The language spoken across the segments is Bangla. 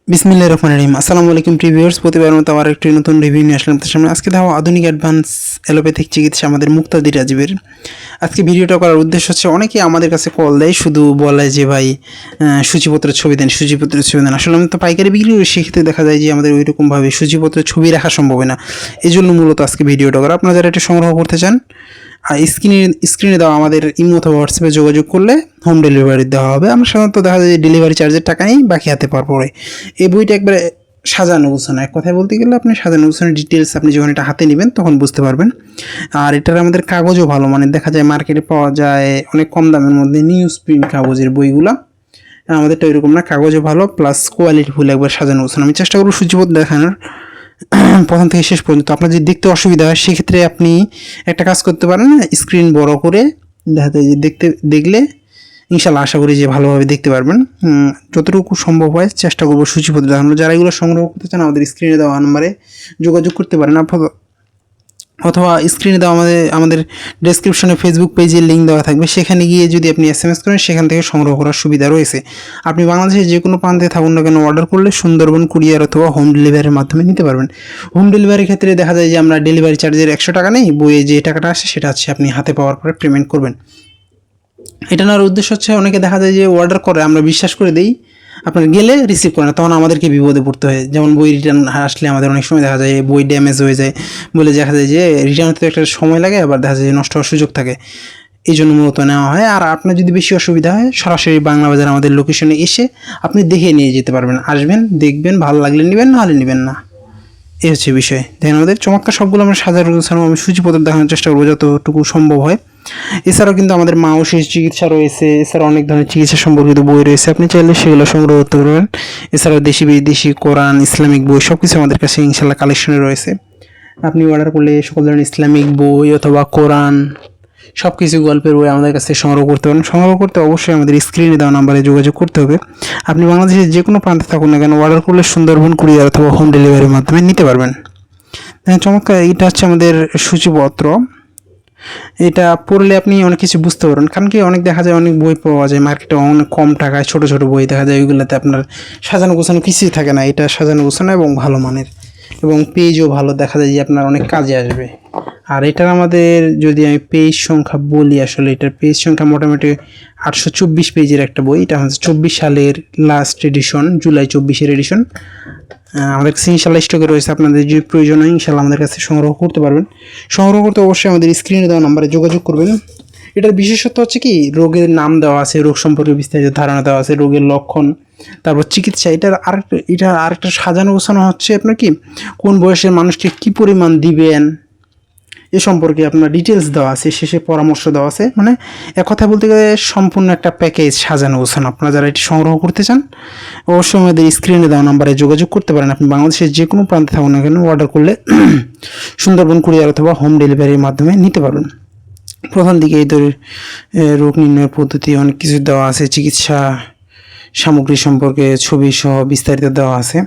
বিসমিল্লাহির রহমানির রহিম। আসসালামু আলাইকুম প্রিভিউয়ার্স, প্রতিবার মতো আবার একটি নতুন রিভিউ নিয়ে আসলাম তার সামনে। আজকে দেখাবো আধুনিক অ্যাডভান্স অ্যালোপ্যাথিক চিকিৎসা আমাদের মুক্তাদি রাজীবের। আজকে ভিডিওটা করার উদ্দেশ্য হচ্ছে, অনেকেই আমাদের কাছে কল দেয়, শুধু বলে যে ভাই সূচিপত্রের ছবি দেন, সূচিপত্রের ছবি দেন। আসলে আমি তো পাইকারি বিক্রি করি, সেক্ষেত্রে দেখা যায় যে আমাদের ওইরকমভাবে সূচিপত্রের ছবি রাখা সম্ভব হয় না। এই জন্য মূলত আজকে ভিডিওটা করা। আপনারা যারা এটা সংগ্রহ করতে চান, আর স্ক্রিনে দেওয়া আমাদের ইমো অথবা হোয়াটসঅ্যাপে যোগাযোগ করলে হোম ডেলিভারি দেওয়া হবে। আমরা সাধারণত দেখা যায় যে ডেলিভারি চার্জের টাকা নেই, বাকি হাতে পাওয়ার পরে। এই বইটা একবারে সাজানো গোছানো, এক কথায় বলতে গেলে আপনি সাজানো গোছানো ডিটেলস আপনি যখন এটা হাতে নেবেন তখন বুঝতে পারবেন। আর এটার আমাদের কাগজও ভালো, মানে দেখা যায় মার্কেটে পাওয়া যায় অনেক কম দামের মধ্যে নিউজ প্রিন্ট কাগজের বইগুলো, আমাদেরটা ওইরকম না, কাগজও ভালো প্লাস কোয়ালিটি ফুল, একবার সাজানো গোছানো। আমি চেষ্টা করবো সূচিপত্র দেখানোর প্রথম থেকে শেষ পর্যন্ত। আপনার যদি দেখতে অসুবিধা হয়, সেক্ষেত্রে আপনি একটা কাজ করতে পারেন, স্ক্রিন বড় করে দেখাতে দেখলে ইনশাল্লাহ আশা করি যে ভালোভাবে দেখতে পারবেন। যতটুকু সম্ভব হয় চেষ্টা করবো সূচিপত্র দেখানো। যারা এগুলো সংগ্রহ করতে চান, আমাদের স্ক্রিনে দেওয়া নাম্বারে যোগাযোগ করতে পারেন, অথবা স্ক্রিনে দেওয়া আমাদের ডেসক্রিপশনে ফেসবুক পেজের লিঙ্ক দেওয়া থাকবে, সেখানে গিয়ে যদি আপনি SMS করেন, সেখান থেকে সংগ্রহ করার সুবিধা রয়েছে। আপনি বাংলাদেশের যে কোনো প্রান্তে থাকুন না কেন, অর্ডার করলে সুন্দরবন কুরিয়ার অথবা হোম ডেলিভারির মাধ্যমে নিতে পারবেন। হোম ডেলিভারির ক্ষেত্রে দেখা যায় যে আমরা ডেলিভারি চার্জের 100 টাকা নেই, বইয়ে যে টাকাটা আসে সেটা হচ্ছে আপনি হাতে পাওয়ার পরে পেমেন্ট করবেন। এটা নেওয়ার উদ্দেশ্য হচ্ছে, অনেকে দেখা যায় যে অর্ডার করে, আমরা বিশ্বাস করে দিই, আপনার গেলে রিসিভ করে না, তখন আমাদেরকে বিপদে পড়তে হয়। যেমন বই রিটার্ন আসলে আমাদের অনেক সময় দেখা যায় বই ড্যামেজ হয়ে যায় বলে দেখা যায় যে রিটার্ন হতে একটা সময় লাগে, আবার দেখা যায় যে নষ্ট হওয়ার সুযোগ থাকে। এই জন্য মূলত নেওয়া হয়। আর আপনার যদি বেশি অসুবিধা হয়, সরাসরি বাংলা বাজার আমাদের লোকেশনে এসে আপনি দেখে নিয়ে যেতে পারবেন। আসবেন, দেখবেন, ভালো লাগলে নেবেন, নাহলে নেবেন না। এই হচ্ছে বিষয়। দেখেন আমাদের চমৎকার সবগুলো আমরা সাজার গোছানো, আমি সূচিপত্র দেখানোর চেষ্টা করবো যতটুকু সম্ভব হয়। এছাড়াও কিন্তু আমাদের মা ও শিশু চিকিৎসা রয়েছে, এছাড়াও অনেক ধরনের চিকিৎসা সম্পর্কিত বই রয়েছে, আপনি চাইলে সেগুলো সংগ্রহ করতে পারবেন। এছাড়াও দেশি বিদেশি কোরআন, ইসলামিক বই সব কিছু আমাদের কাছে ইনশাল্লাহ কালেকশনে রয়েছে। আপনি অর্ডার করলে সকল ধরনের ইসলামিক বই অথবা কোরআন সব কিছু গল্পের বই আমাদের কাছে সংগ্রহ করতে পারেন। সংগ্রহ করতে অবশ্যই আমাদের স্ক্রিনে দেওয়া নাম্বারে যোগাযোগ করতে হবে। আপনি বাংলাদেশের যে কোনো প্রান্তে থাকুন না কেন, অর্ডার করলে সুন্দরবন কুরিয়ার অথবা হোম ডেলিভারির মাধ্যমে নিতে পারবেন। চমৎকার, এটা হচ্ছে আমাদের সূচিপত্র। এটা পড়লে আপনি অনেক কিছু বুঝতে পারবেন। কারণ কি, অনেক দেখা যায় অনেক বই পাওয়া যায় মার্কেটে অনেক কম টাকায়, ছোটো ছোটো বই দেখা যায়, ওইগুলোতে আপনার সাজানো গোছানো কিছুই থাকে না। এটা সাজানো গোছানো এবং ভালো মানের, এবং পেজও ভালো, দেখা যায় যে আপনার অনেক কাজে আসবে। আর এটার আমাদের যদি আমি পেজ সংখ্যা বলি, আসলে এটার পেজ সংখ্যা মোটামুটি 824 পেজের একটা বই। এটা হচ্ছে 24 সালের লাস্ট এডিশন, জুলাই 24-এর এডিশন। আমাদের কাছে ইনশাল্লাহ স্টকে রয়েছে, আপনাদের যদি প্রয়োজন হয় ইনশাল্লাহ আমাদের কাছে সংগ্রহ করতে পারবেন। সংগ্রহ করতে অবশ্যই আমাদের স্ক্রিনে দেওয়া নাম্বারে যোগাযোগ করবেন। এটার বিশেষত্ব হচ্ছে কি, রোগের নাম দেওয়া আছে, রোগ সম্পর্কে বিস্তারিত ধারণা দেওয়া আছে, রোগের লক্ষণ, তারপর চিকিৎসা। এটার আরেকটা সাজানো গোছানো হচ্ছে আপনার কি, কোন বয়সের মানুষকে কী পরিমাণ দিবেন এ সম্পর্কে আপনার ডিটেলস দেওয়া আছে, শেষে পরামর্শ দেওয়া আছে। মানে এক কথা বলতে গেলে সম্পূর্ণ একটা প্যাকেজ সাজানো গোছানো। আপনারা যারা এটি সংগ্রহ করতে চান, অবশ্যই আমাদের স্ক্রিনে দেওয়া নাম্বারে যোগাযোগ করতে পারেন। আপনি বাংলাদেশের যে কোনো প্রান্তে থাকুন না কেন, অর্ডার করলে সুন্দরবন কুরিয়ার অথবা হোম ডেলিভারির মাধ্যমে নিতে পারবেন। প্রথম দিকে এই রোগ নির্ণয়ের পদ্ধতি অনেক কিছু দেওয়া আছে, চিকিৎসা সামগ্রী সম্পর্কে ছবি সহ বিস্তারিত দেওয়া আছে।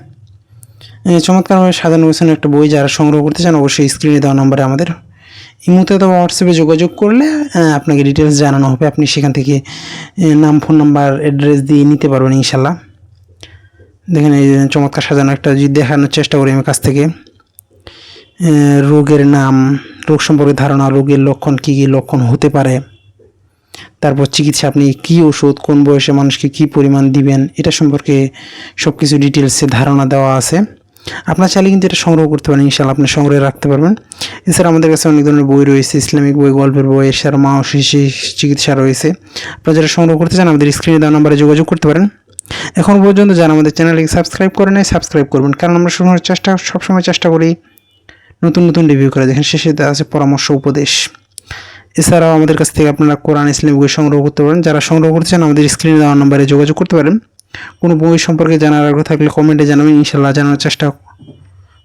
চমৎকারভাবে সাজানো গোছানো একটা বই। যারা সংগ্রহ করতে চান অবশ্যই স্ক্রিনে দেওয়া নাম্বারে আমাদের ইমোতে অথবা হোয়াটসঅ্যাপে যোগাযোগ করলে আপনাকে ডিটেলস জানানো হবে। আপনি সেখান থেকে নাম, ফোন নাম্বার, অ্যাড্রেস দিয়ে নিতে পারবেন ইনশাল্লাহ। দেখেন এই চমৎকার সাজানো একটা যদি দেখানোর চেষ্টা করি আমি কাছ থেকে। রোগের নাম, রোগ সম্পর্কে ধারণা, রোগের লক্ষণ, কী কী লক্ষণ হতে পারে, তারপর চিকিৎসা, আপনি কী ওষুধ কোন বয়সে মানুষকে কী পরিমাণ দিবেন, এটা সম্পর্কে সব কিছু ডিটেলসে ধারণা দেওয়া আছে। আপনার চাইলে কিন্তু এটা সংগ্রহ করতে পারেন, ইনশাআল্লাহ আপনি সংগ্রহে রাখতে পারবেন। এছাড়া আমাদের কাছে অনেক ধরনের বই রয়েছে, ইসলামিক বই, গল্পের বই, এছাড়া মা ও শিশু চিকিৎসা রয়েছে। আপনারা যারা সংগ্রহ করতে চান আমাদের স্ক্রিনে দেওয়া নাম্বারে যোগাযোগ করতে পারেন। এখন পর্যন্ত যারা আমাদের চ্যানেলকে সাবস্ক্রাইব করে নেয়, সাবস্ক্রাইব করবেন, কারণ আমরা সবসময় চেষ্টা করি নতুন নতুন রিভিউ করে। দেখেন শেষে দেওয়া আছে পরামর্শ, উপদেশ। এছাড়াও আমাদের কাছ থেকে আপনারা কোরআন, ইসলামিক বই সংগ্রহ করতে পারেন। যারা সংগ্রহ করতে চান আমাদের স্ক্রিনে দেওয়া নাম্বারে যোগাযোগ করতে পারেন। কোনো বই সম্পর্কে জানার আগ্রহ থাকলে কমেন্টে জানাবেন, ইনশাল্লাহ জানার চেষ্টা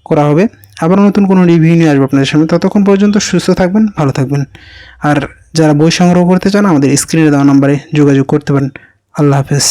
করা হবে। আবার নতুন কোনো রিভিউ নিয়ে আসবো আপনাদের সামনে। ততক্ষণ পর্যন্ত সুস্থ থাকবেন, ভালো থাকবেন। আর যারা বই সংগ্রহ করতে চান আমাদের স্ক্রিনে দেওয়া নাম্বারে যোগাযোগ করতে পারেন। আল্লাহ হাফেজ।